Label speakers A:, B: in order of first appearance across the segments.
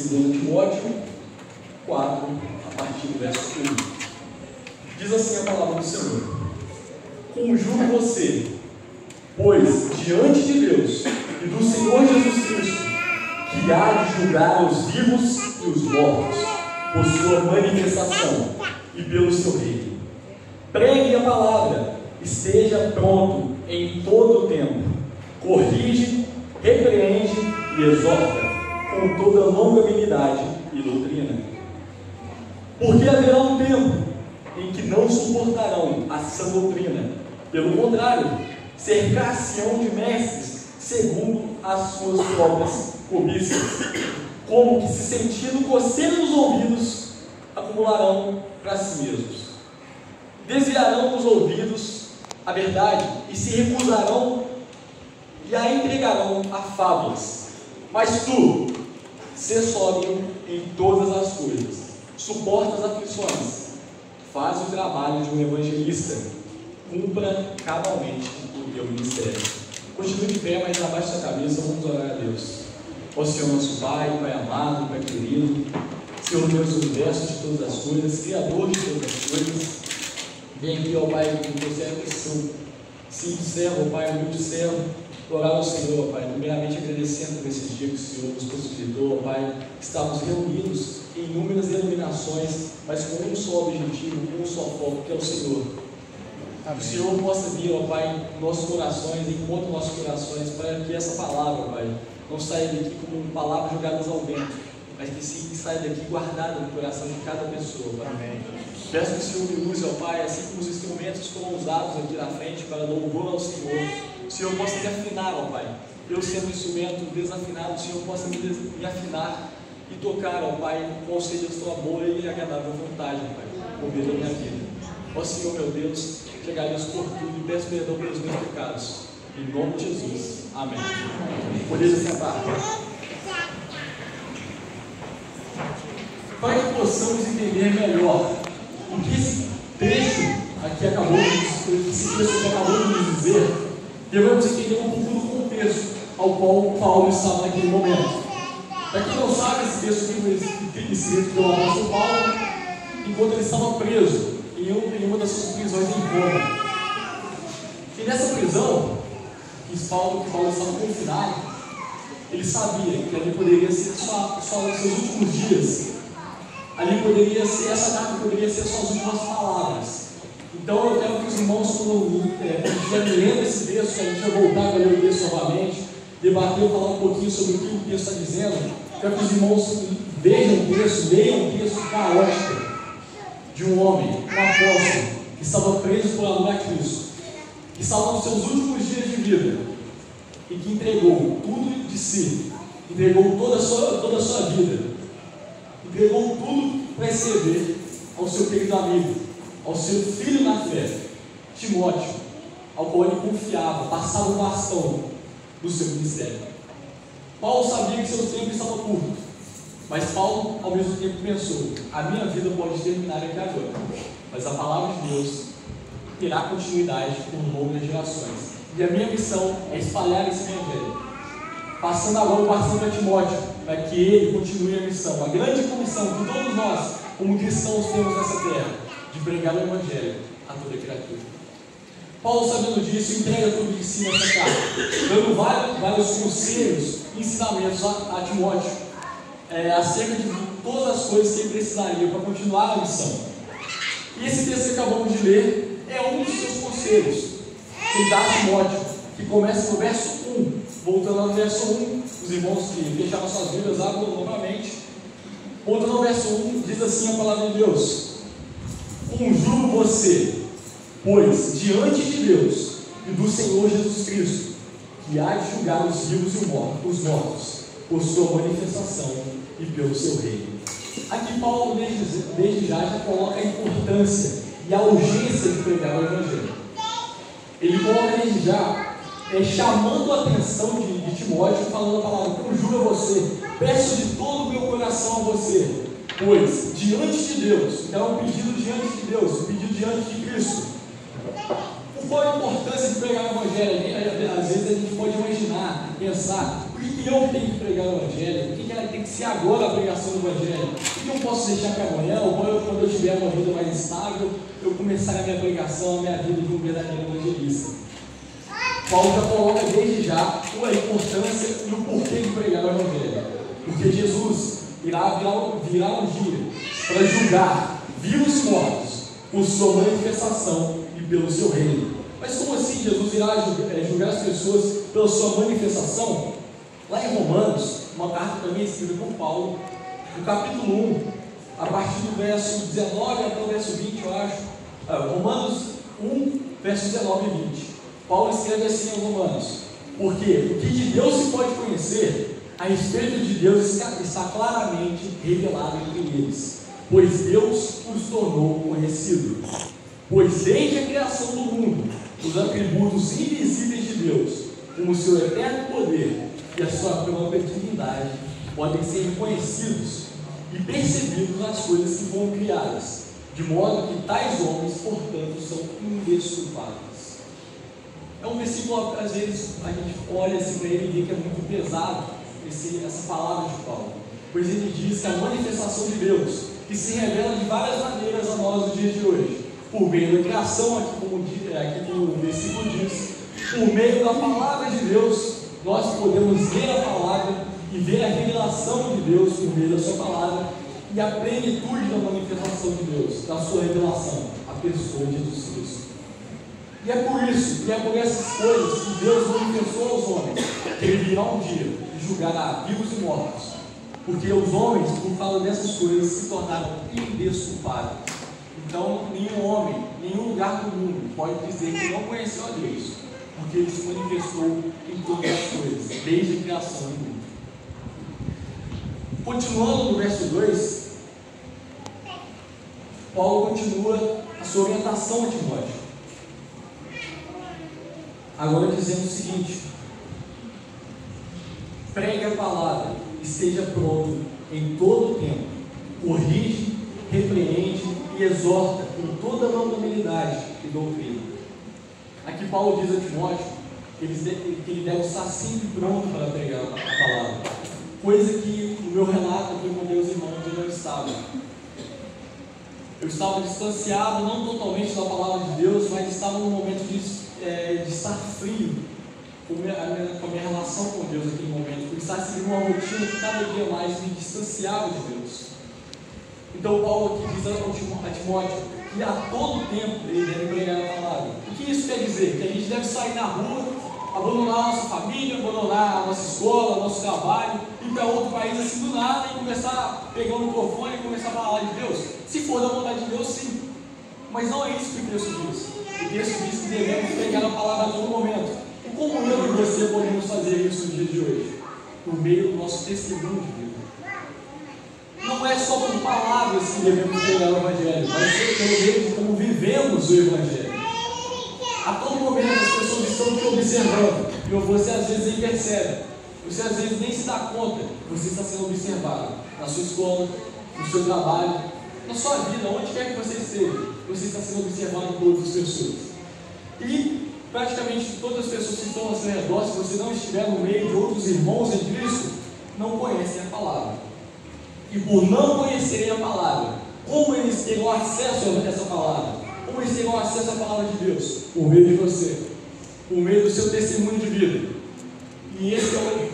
A: 2 Timóteo 4, a partir do verso 1. Diz assim a palavra do Senhor: Conjuro você, pois, diante de Deus e do Senhor Jesus Cristo, que há de julgar os vivos e os mortos, por sua manifestação e pelo seu reino. Pregue a palavra, esteja pronto em todo o tempo, corrige, repreende e exorta com toda longanimidade e doutrina. Porque haverá um tempo em que não suportarão a sã doutrina, pelo contrário, cercar-se-ão de mestres segundo as suas próprias cobiças, como que se sentindo coceira nos ouvidos, acumularão para si mesmos. Desviarão os ouvidos à verdade e se recusarão e a entregarão a fábulas. Mas tu, sê sóbrio em todas as coisas, suporta as aflições, faz o trabalho de um evangelista, cumpra cabalmente o teu ministério. Continue de pé, mas abaixo da cabeça, vamos orar a Deus. Ó Senhor nosso Pai, Pai amado, Pai querido, Senhor Deus do universo de todas as coisas, Criador de todas as coisas, vem aqui, ó Pai, com você é missão, simples servo, ó Pai, humilde servo, orar ao Senhor, ó Pai, primeiramente agradecendo por esse dia que o Senhor nos possibilitou, ó Pai, estamos reunidos em inúmeras denominações, mas com um só objetivo, com um só foco, que é o Senhor. Que o Senhor possa vir, ó Pai, nossos corações, encontre nossos corações, para que essa palavra, ó Pai, não saia daqui como palavras jogadas ao vento, mas que sim saia daqui guardada no coração de cada pessoa, Pai. Amém. Peço que o Senhor me use, ó Pai, assim como os instrumentos foram usados aqui na frente para louvor ao Senhor, o Senhor possa me afinar, ó Pai. Eu sendo um instrumento desafinado, o Senhor possa me afinar e tocar, ó Pai, qual seja a sua boa e agradável vontade, Pai, por meio da minha vida. Ó Senhor, meu Deus, te agradeço por tudo e peço perdão pelos meus pecados. Em nome de Jesus. Amém. Podeis sentar. Para que possamos entender melhor o que esse trecho aqui acabou de nos dizer, devemos entender um pouco do contexto ao qual Paulo estava naquele momento. Para quem não sabe, esse texto aqui escrito pelo apóstolo Paulo, enquanto ele estava preso em uma das suas prisões em Roma. E nessa prisão, que Paulo estava confinado, ele sabia que ali poderia ser só os seus últimos dias, ali poderia ser, essa data poderia ser suas últimas palavras. Então eu quero que os irmãos, quando estiverem lendo esse texto, que a gente vai voltar a ler o texto novamente, debater, falar um pouquinho sobre o que o texto está dizendo, quero que os irmãos vejam o texto, leiam o texto da ótica de um homem, um apóstolo, que estava preso por amor a Cristo, que estava nos seus últimos dias de vida e que entregou tudo de si, entregou toda a sua vida, entregou tudo para receber ao seu querido amigo, ao seu filho na fé, Timóteo, ao qual ele confiava, passava o bastão do seu ministério. Paulo sabia que seu tempo estava curto, mas Paulo ao mesmo tempo pensou: a minha vida pode terminar aqui agora, mas a palavra de Deus terá continuidade por longas gerações, e a minha missão é espalhar esse evangelho, passando agora o bastão para Timóteo, para que ele continue a missão, a grande comissão que todos nós, como cristãos, temos nessa terra, de pregar o evangelho a toda criatura. Paulo, sabendo disso, entrega tudo de si nessa carta, dando vários conselhos e ensinamentos a Timóteo acerca de todas as coisas que ele precisaria para continuar a missão. E esse texto que acabamos de ler é um dos seus conselhos que ele dá a Timóteo, que começa no verso 1. Voltando ao verso 1, os irmãos que fecharam suas vidas, abram novamente. Voltando ao verso 1, diz assim a palavra de Deus: Conjuro você, pois, diante de Deus e do Senhor Jesus Cristo, que há de julgar os vivos e os mortos, por sua manifestação e pelo seu reino. Aqui Paulo, desde já coloca a importância e a urgência de pregar o Evangelho. Ele coloca desde já, chamando a atenção de Timóteo, falando a palavra: conjuro a você, peço de todo o meu coração a você, pois, diante de Deus, então é um pedido diante de Deus, um pedido diante de Cristo. Qual a importância de pregar o Evangelho? Às vezes a gente pode imaginar, pensar, Por que eu tenho que pregar o Evangelho? Por que ela tem que ser agora a pregação do Evangelho? Por que eu posso deixar para amanhã, ou quando eu tiver uma vida mais estável, eu começar a minha pregação, a minha vida de um verdadeiro evangelista? Paulo já coloca desde já a importância e o porquê de pregar o Evangelho. Porque Jesus virá um dia para julgar vivos e mortos por sua manifestação e pelo seu reino. Mas como assim Jesus irá julgar as pessoas pela sua manifestação? Lá em Romanos, uma carta também escrita por Paulo, no capítulo 1, a partir do verso 19 até o verso 20, eu acho. Romanos 1, verso 19 e 20. Paulo escreve assim em Romanos: porque o que de Deus se pode conhecer a respeito de Deus está claramente revelado entre eles, pois Deus os tornou conhecido. Pois desde a criação do mundo, os atributos invisíveis de Deus, como o seu eterno poder e a sua própria divindade, podem ser reconhecidos e percebidos nas coisas que foram criadas, de modo que tais homens, portanto, são indesculpáveis. É um versículo, às vezes, a gente olha assim para ele e vê que é muito pesado, essa palavra de Paulo, pois ele diz que a manifestação de Deus, que se revela de várias maneiras a nós nos dias de hoje, por meio da criação, aqui no versículo diz, por meio da palavra de Deus, nós podemos ler a palavra e ver a revelação de Deus por meio da sua palavra e a plenitude da manifestação de Deus, da sua revelação, a pessoa de Jesus Cristo. E é por isso, e é por essas coisas que Deus manifestou aos homens, que ele virá um dia e julgará vivos e mortos, porque os homens, por causa dessas coisas, se tornaram indesculpáveis. Então, nenhum homem, nenhum lugar do mundo pode dizer que não conheceu a Deus, porque ele se manifestou em todas as coisas, desde a criação do mundo. Continuando no verso 2, Paulo continua a sua orientação a Timóteo, agora dizendo o seguinte: pregue a palavra, esteja pronto em todo o tempo, corrige, repreende e exorta com toda a longanimidade e doutrina. Aqui Paulo diz a Timóteo que ele deve estar sempre pronto para pregar a palavra, coisa que no meu relato aqui com meus irmãos eu não estava. Eu estava distanciado, não totalmente da palavra de Deus, mas estava num momento de estar frio com a minha relação com Deus naquele momento, por estar seguindo uma rotina que cada dia mais me distanciava de Deus. Então Paulo aqui diz a Timóteo que a todo tempo ele deve pregar a palavra. O que isso quer dizer? Que a gente deve sair na rua, abandonar a nossa família, abandonar a nossa escola, o nosso trabalho, ir para outro país assim do nada e começar a pegar o microfone e começar a falar de Deus. Se for da vontade de Deus, sim. Mas não é isso que o texto diz. O texto diz que devemos pregar a palavra a todo momento. E como eu e você podemos fazer isso no dia de hoje? Por meio do nosso testemunho de vida. Não é só por palavras que devemos pregar o Evangelho, mas pelo meio de como vivemos o Evangelho. A todo momento as pessoas estão te observando e você às vezes nem percebe. Você às vezes nem se dá conta que você está sendo observado na sua escola, no seu trabalho, na sua vida, onde quer que você esteja. Você está sendo observado por outras pessoas. E praticamente todas as pessoas que estão ao seu redor, se você não estiver no meio de outros irmãos em Cristo, não conhecem a palavra. E por não conhecerem a palavra, como eles terão acesso a essa palavra? Como eles terão acesso à palavra de Deus? Por meio de você, por meio do seu testemunho de vida. E esse é o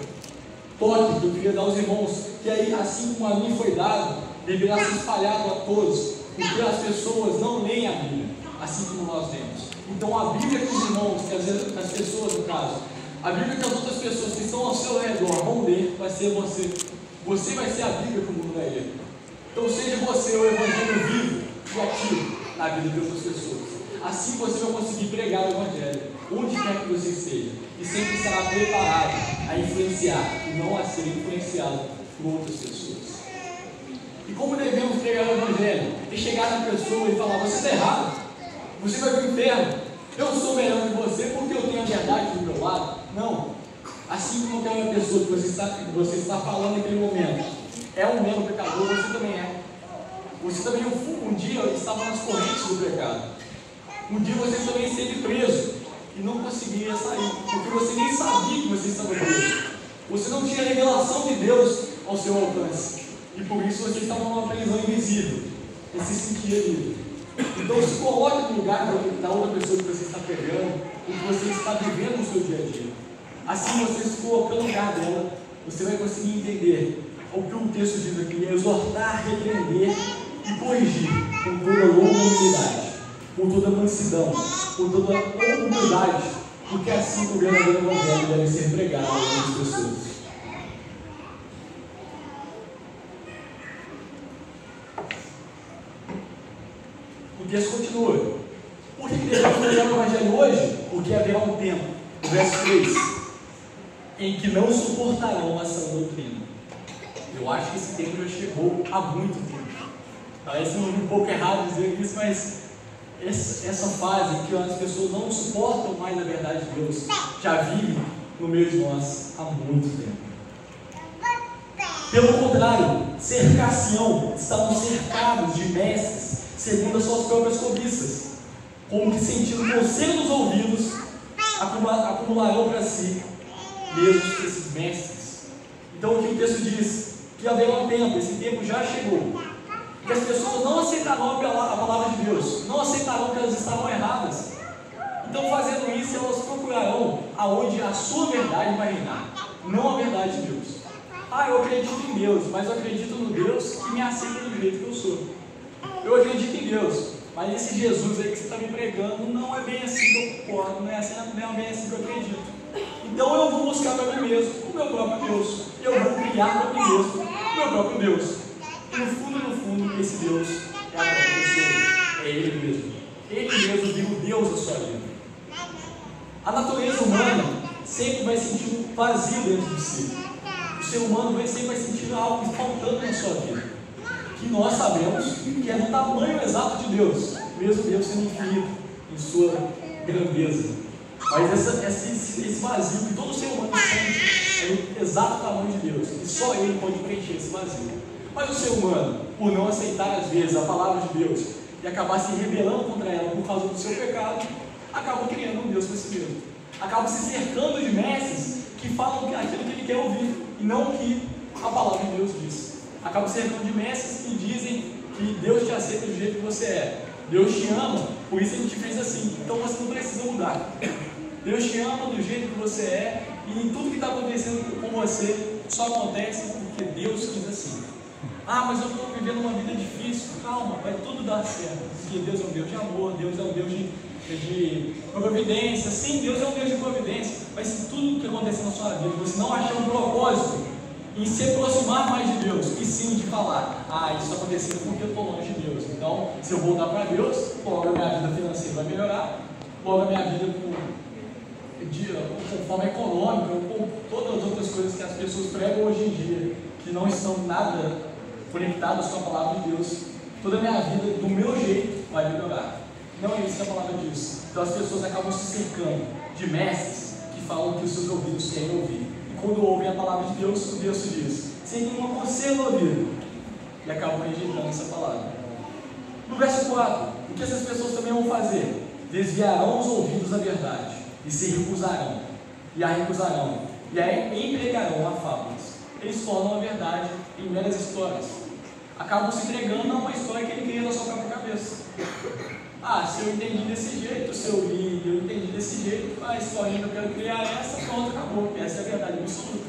A: toque que eu queria dar aos irmãos, que aí, assim como a mim foi dado, deverá ser espalhado a todos, porque as pessoas não leem a Bíblia, assim como nós temos. Então a Bíblia que os irmãos, que as pessoas no caso, a Bíblia que as outras pessoas que estão ao seu redor vão ler, vai ser você. Você vai ser a Bíblia que o mundo vai ler. Então seja você o Evangelho vivo e ativo na vida de outras pessoas. Assim você vai conseguir pregar o Evangelho, onde quer que você esteja, e sempre estará preparado a influenciar e não a ser influenciado por outras pessoas. E como devemos pregar o Evangelho? É chegar na pessoa e falar: você está errado, você vai para o inferno, eu sou melhor que você porque eu tenho a verdade do meu lado. Não. Assim como aquela pessoa que você está falando naquele momento é um mero pecador, você também é. Você também um dia estava nas correntes do pecado. Um dia você também esteve preso e não conseguia sair, porque você nem sabia que você estava preso. Você não tinha a revelação de Deus ao seu alcance. E por isso você estava numa prisão invisível. E se sentia livre. Então se coloque no lugar da outra pessoa que você está pregando, o que você está vivendo no seu dia a dia. Assim, você se colocando no lugar dela, você vai conseguir entender o que o texto diz aqui: é exortar, repreender e corrigir com toda longanimidade, com toda mansidão, com toda humildade, porque assim o verdadeiro evangelho deve ser pregado às pessoas. O texto continua. Por que devemos pregar o evangelho hoje? Porque haverá um tempo, no verso 3, em que não suportarão a sã doutrina. Eu acho que esse tempo já chegou há muito tempo. Parece um pouco errado dizer isso, mas essa fase em que as pessoas não suportam mais a verdade de Deus já vive no meio de nós há muito tempo. Pelo contrário, cercação, estavam cercados de mestres segundo as suas próprias cobiças, como que sentindo coceira nos ouvidos, acumularão para si mesmos esses mestres. Então o que o texto diz? Que haverá um tempo, esse tempo já chegou, que as pessoas não aceitarão a palavra de Deus, não aceitarão que elas estarão erradas. Então, fazendo isso, elas procurarão aonde a sua verdade vai reinar, não a verdade de Deus. Eu acredito em Deus, mas eu acredito no Deus que me aceita do jeito que eu sou. Eu acredito em Deus, mas esse Jesus aí que você está me pregando não é bem assim que eu concordo, não é bem assim que eu acredito. Então eu vou buscar para mim mesmo o meu próprio Deus. Eu vou criar para mim mesmo o meu próprio Deus. E no fundo, esse Deus é a própria pessoa, é Ele mesmo. Ele mesmo vira o Deus da sua vida. A natureza humana sempre vai sentir um vazio dentro de si. O ser humano sempre vai sentir algo faltando na sua vida, que nós sabemos que é do tamanho exato de Deus, mesmo Deus sendo infinito em sua grandeza. Mas esse vazio que todo ser humano sente é o exato tamanho de Deus, e só Ele pode preencher esse vazio. Mas o ser humano, por não aceitar às vezes a palavra de Deus e acabar se rebelando contra ela por causa do seu pecado, acaba criando um Deus para si mesmo. Acaba se cercando de mestres que falam aquilo que ele quer ouvir e não o que a palavra de Deus diz. Acaba se cercando de mestres que dizem que Deus te aceita do jeito que você é. Deus te ama, por isso Ele te fez assim. Então você não precisa mudar. Deus te ama do jeito que você é, e tudo que está acontecendo com você só acontece porque Deus quis assim. Mas eu estou vivendo uma vida difícil. Calma, vai tudo dar certo. Porque Deus é um Deus de amor, Deus é um Deus de providência. Sim, Deus é um Deus de providência. Mas se tudo que acontecer na sua vida, você não achar um propósito em se aproximar mais de Deus, e sim de falar: isso está acontecendo porque eu estou longe de Deus. Então, se eu voltar para Deus, logo a minha vida financeira vai melhorar, logo a minha vida com forma econômica, com todas as outras coisas que as pessoas pregam hoje em dia, que não estão nada conectadas com a palavra de Deus, toda a minha vida, do meu jeito, vai melhorar. Não é isso que a palavra diz. Então as pessoas acabam se cercando de mestres que falam que os seus ouvidos querem ouvir. E quando ouvem a palavra de Deus, o Deus se diz: sem nenhuma coceira no ouvido, e acabam rejeitando essa palavra. No verso 4, o que essas pessoas também vão fazer? Desviarão os ouvidos da verdade, e se recusarão, e a recusarão, e a empregarão a fábulas. Eles tornam a verdade em meras histórias. Acabam se entregando a uma história que ele cria na sua própria cabeça. Se eu entendi desse jeito, se eu li, eu entendi desse jeito, a história que eu quero criar é essa, pronto, acabou. Essa é a verdade absoluta.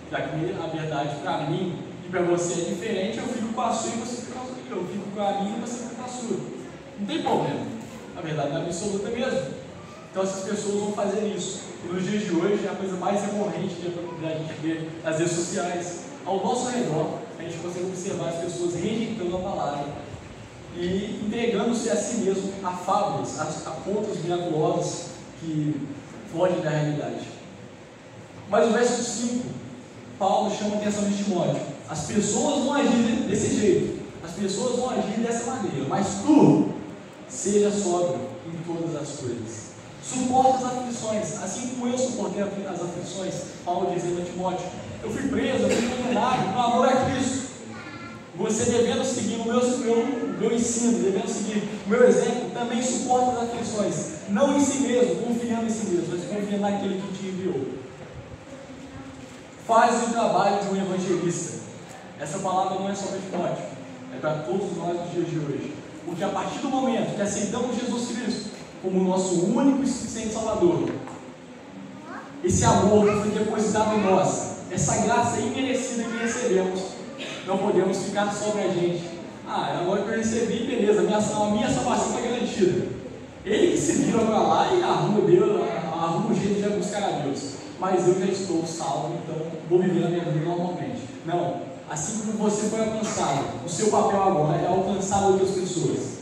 A: Já que a verdade para mim e para você é diferente, eu fico com a sua e você fica com a sua. Eu fico com a minha e você fica com a sua. Não tem problema. A verdade é absoluta mesmo. Então essas pessoas vão fazer isso. E nos dias de hoje, a coisa mais recorrente que a gente vê nas redes sociais, ao nosso redor, a gente consegue observar as pessoas rejeitando a palavra e entregando-se a si mesmo a fábulas, a contos miraculosos que fogem da realidade. Mas o verso 5, Paulo chama a atenção de Timóteo: as pessoas vão agir desse jeito, as pessoas vão agir dessa maneira, mas tu seja sóbrio em todas as coisas. Suporta as aflições, assim como eu suportei as aflições. Paulo dizendo a Timóteo: eu fui preso, eu fui condenado, no amor a Cristo. Você devendo seguir o meu ensino, devendo seguir o meu exemplo, também suporta as aflições, não em si mesmo, confiando em si mesmo, mas confiando naquele que te enviou. Faz o trabalho de um evangelista. Essa palavra não é só para Timóteo, é para todos nós nos dias de hoje. Porque a partir do momento que aceitamos Jesus Cristo como o nosso único e suficiente Salvador, esse amor que foi depositado em nós, essa graça imerecida que recebemos, não podemos ficar sobre a gente. Agora que eu recebi, beleza, a minha salvação está garantida. Ele que se vira para lá e arruma um jeito de buscar a Deus. Mas eu já estou salvo, então vou viver a minha vida normalmente. Não, assim como você foi alcançado, o seu papel agora é alcançar outras pessoas.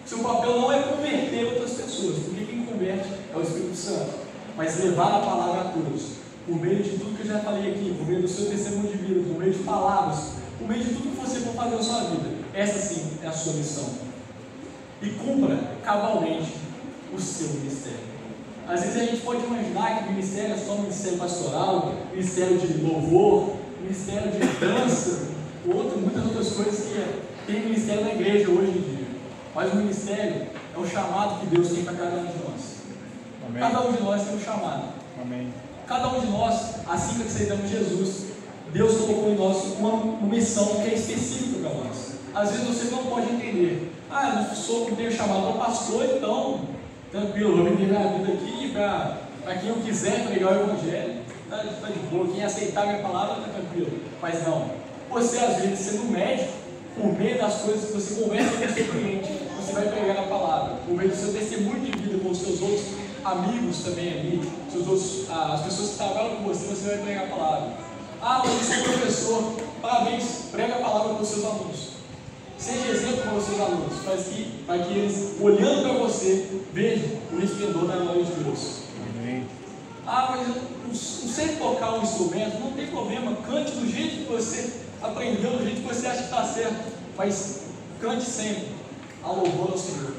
A: O seu papel não é converter outras pessoas, porque quem converte é o Espírito Santo, mas levar a palavra a todos, por meio de tudo que eu já falei aqui, por meio do seu testemunho de vida, por meio de palavras, por meio de tudo que você for fazer na sua vida. Essa sim é a sua missão. E cumpra cabalmente o seu ministério. Às vezes a gente pode imaginar que o ministério é só um ministério pastoral, ministério de louvor, ministério de dança, muitas outras coisas que tem ministério na igreja hoje em dia. Mas o ministério é o chamado que Deus tem para cada um de nós. Amém. Cada um de nós tem um chamado. Amém. Cada um de nós, assim que aceitamos Jesus, Deus colocou em nós uma missão que é específica para nós. Às vezes você não pode entender. Eu não tenho chamado para pastor, então tranquilo, vou viver minha vida aqui para quem eu quiser pregar o Evangelho, está de boa, quem aceitar a minha palavra está tranquilo. Mas não, você às vezes sendo médico, por meio das coisas que você conversa com o seu cliente, você vai pregar a palavra, por meio do seu testemunho de vida com os seus outros amigos também ali, as pessoas que trabalham com você, você vai pregar a palavra. Mas eu sou professor, parabéns, prega a palavra para os seus alunos. Seja exemplo para os seus alunos, para que eles, olhando para você, vejam o esplendor da glória de Deus. Amém. Mas eu não sei tocar um instrumento, não tem problema, cante do jeito que você aprendeu, do jeito que você acha que está certo, mas cante sempre a louvor ao Senhor.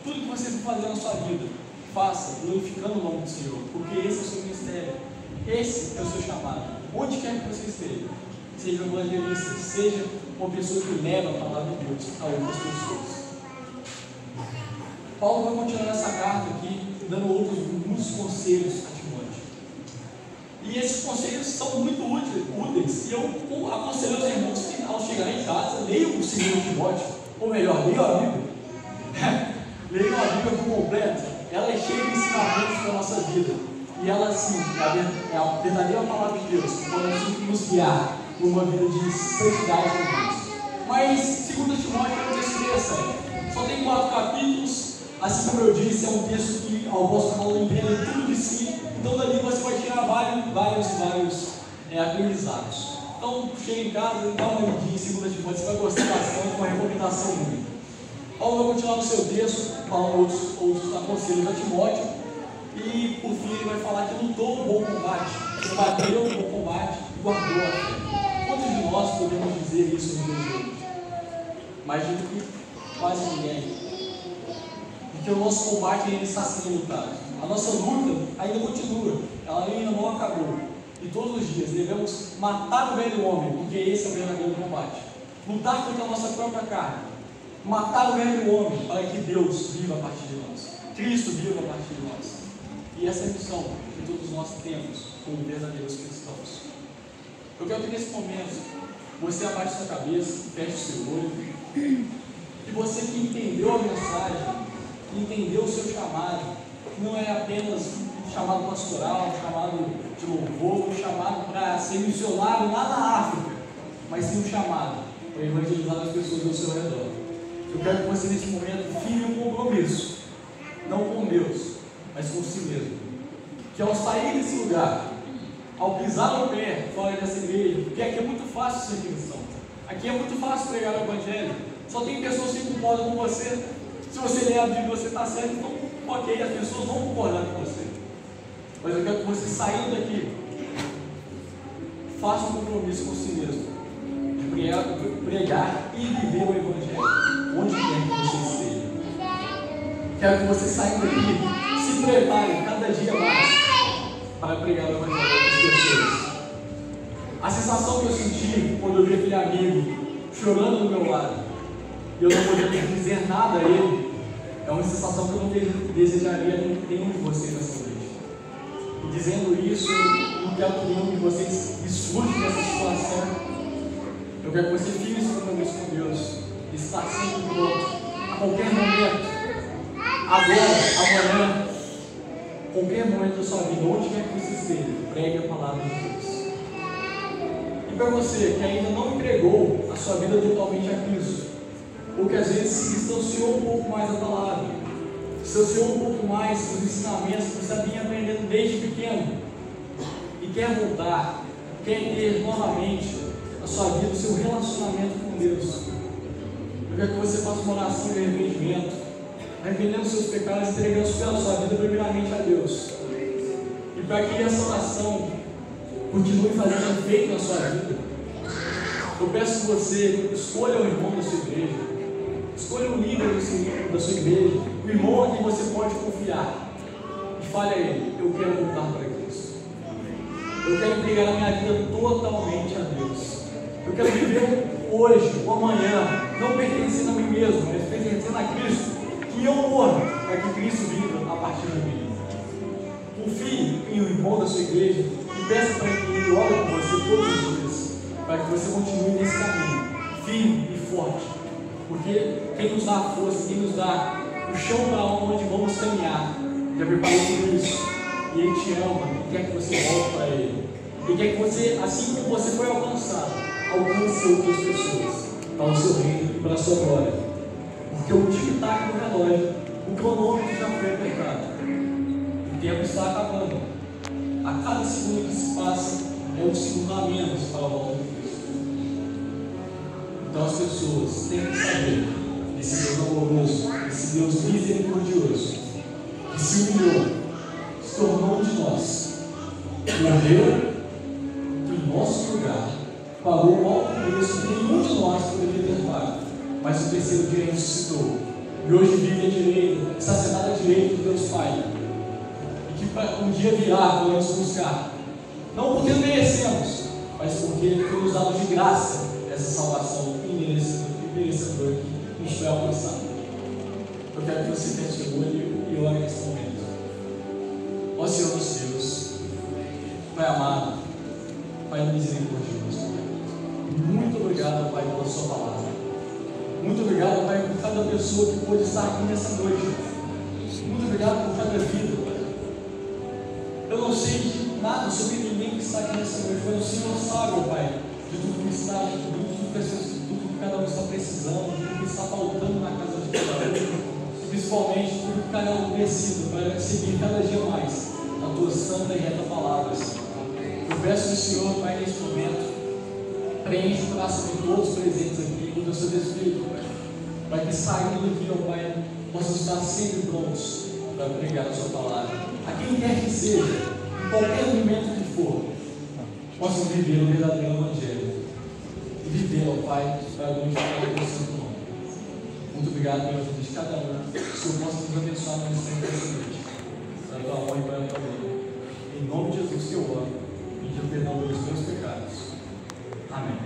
A: Tudo que você for fazer na sua vida, faça glorificando o nome do Senhor, porque esse é o seu ministério, esse é o seu chamado, onde quer que você esteja. Seja um evangelista, seja uma pessoa que leva a palavra de Deus a outras pessoas. Paulo vai continuar essa carta aqui, dando muitos conselhos a Timóteo. E esses conselhos são muito úteis. E eu aconselho aos irmãos que, ao chegar em casa, leiam o 2 Timóteo, ou melhor, leiam a Bíblia. Leiam a Bíblia por completo. Ela é cheia de ensinamentos para a nossa vida. E ela, sim, é a verdadeira palavra de Deus, que pode nos guiar por uma vida de santidade com Deus. Mas 2 Timóteo é um texto interessante. Só tem 4 capítulos. Assim como eu disse, é um texto que o apóstolo Paulo empreende tudo de si. Então dali você vai tirar vários aprendizados. Então chega em casa e dá uma olhadinha em 2 Timóteo, você vai gostar bastante, uma recomendação muito. Paulo vai continuar no seu texto, falando outros aconselhos a Timóteo. E por fim ele vai falar que lutou um bom combate, combateu um bom combate e guardou a fé. Quantos de nós podemos dizer isso no dia de hoje? Imagino que quase ninguém. Porque o nosso combate ainda está sendo lutado. A nossa luta ainda continua, ela ainda não acabou. E todos os dias devemos matar o velho homem, porque esse é o verdadeiro combate. Lutar contra a nossa própria carne. Matar o velho homem para que Deus viva a partir de nós. Cristo viva a partir de nós. E essa é a missão que todos nós temos como verdadeiros cristãos. Eu quero que nesse momento você abaixe sua cabeça, feche o seu olho. E você que entendeu a mensagem, entendeu o seu chamado, não é apenas um chamado pastoral, um chamado de louvor, um chamado para ser missionário lá na África, mas sim um chamado para evangelizar as pessoas ao seu redor. Eu quero que você nesse momento firme um compromisso, não com Deus, mas com si mesmo. Que ao sair desse lugar, ao pisar no pé fora dessa igreja, porque aqui é muito fácil ser cristão, aqui é muito fácil pregar o Evangelho, só tem pessoas que se concordam com você. Se você ler a Bíblia e você está certo, então ok, as pessoas vão concordar com você. Mas eu quero que você, saindo daqui, faça um compromisso com si mesmo de pregar e viver o Evangelho, onde quer que você esteja. Quero que você, saindo daqui, se prepare cada dia mais para pregar o Evangelho para as pessoas. A sensação que eu senti quando eu vi aquele amigo chorando do meu lado, e eu não podia dizer nada a ele, é uma sensação que eu não desejaria nenhum de vocês nessa noite. E dizendo isso, eu não quero que nenhum de vocês desfrute dessa situação. Eu quero que você firme esse compromisso com Deus. Está sempre pronto. A qualquer momento. Agora, amanhã. Qualquer momento da sua vida, onde quer que você esteja, pregue a palavra de Deus. E para você que ainda não entregou a sua vida totalmente a Cristo, ou que às vezes se distanciou um pouco mais da palavra, distanciou um pouco mais dos ensinamentos que você vinha aprendendo desde pequeno, e quer voltar, quer ter novamente a sua vida, o seu relacionamento com Deus, eu quero que você faça uma oração de arrependimento, arrependendo seus pecados, entregando pela sua vida primeiramente a Deus. E para que essa oração continue fazendo efeito na sua vida, eu peço que você escolha o irmão da sua igreja, escolha o líder da sua igreja, o irmão a quem você pode confiar, e fale a ele: eu quero voltar para Cristo, eu quero entregar a minha vida totalmente a Deus, eu quero viver hoje ou amanhã, não pertencendo a mim mesmo, mas pertencendo a Cristo, que eu morra para que Cristo viva a partir de mim. Confie em um irmão da sua igreja e peça para que ele ore por você todos os dias, para que você continue nesse caminho, firme e forte, porque quem nos dá a força, quem nos dá o chão para onde vamos caminhar, já preparou tudo isso, e Ele te ama e quer que você volte para Ele, e quer que você, assim como você foi alcançado, alcance outras pessoas para o seu reino e para a sua glória, porque o tic-tac do relógio, o cronômetro já foi apertado. O tempo está acabando. A cada segundo que se passa é um segundo a menos para a volta de Cristo. Então as pessoas têm que saber desse Deus amoroso, desse Deus misericordioso, que se humilhou, se tornou um de nós, morreu em nosso lugar, pagou o alto preço que nenhum de nós poderia ter pago, mas o terceiro dia ressuscitou, e hoje vive à direita, está sentado à direita de Deus Pai, e que um dia virá para nos buscar, não porque merecemos, mas porque foi nos dado de graça essa salvação imerecedora que nos foi alcançada. Eu quero que você feche o olho e ore nesse momento. Ó Senhor dos Deus, Pai amado, Pai misericordioso, muito obrigado, Pai, pela sua palavra. Muito obrigado, Pai, por cada pessoa que pôde estar aqui nessa noite. Muito obrigado por cada vida, Pai. Eu não sei de nada sobre ninguém que está aqui nessa noite, mas o Senhor sabe, Pai, de tudo que está, de tudo que cada um está precisando, de tudo que está faltando na casa de cada um, principalmente de tudo que cada um precisa para seguir cada dia mais a tua santa e reta palavra, Senhor. Eu peço ao Senhor, Pai, neste momento, preenche o coração de todos os presentes aqui com o seu Espírito, Pai, para que saindo daqui, ó Pai, possam estar sempre prontos para pregar a sua palavra. A quem quer que seja, em qualquer momento que for, possam viver o verdadeiro Evangelho e viver, ó Pai, para glorificar o teu santo nome. Muito obrigado pela vida de cada um. Que o Senhor possa nos abençoar nesse tempo dessa noite, para a tua honra e para a tua glória. Em nome de Jesus que eu oro, pedindo perdão pelos meus pecados. Amém.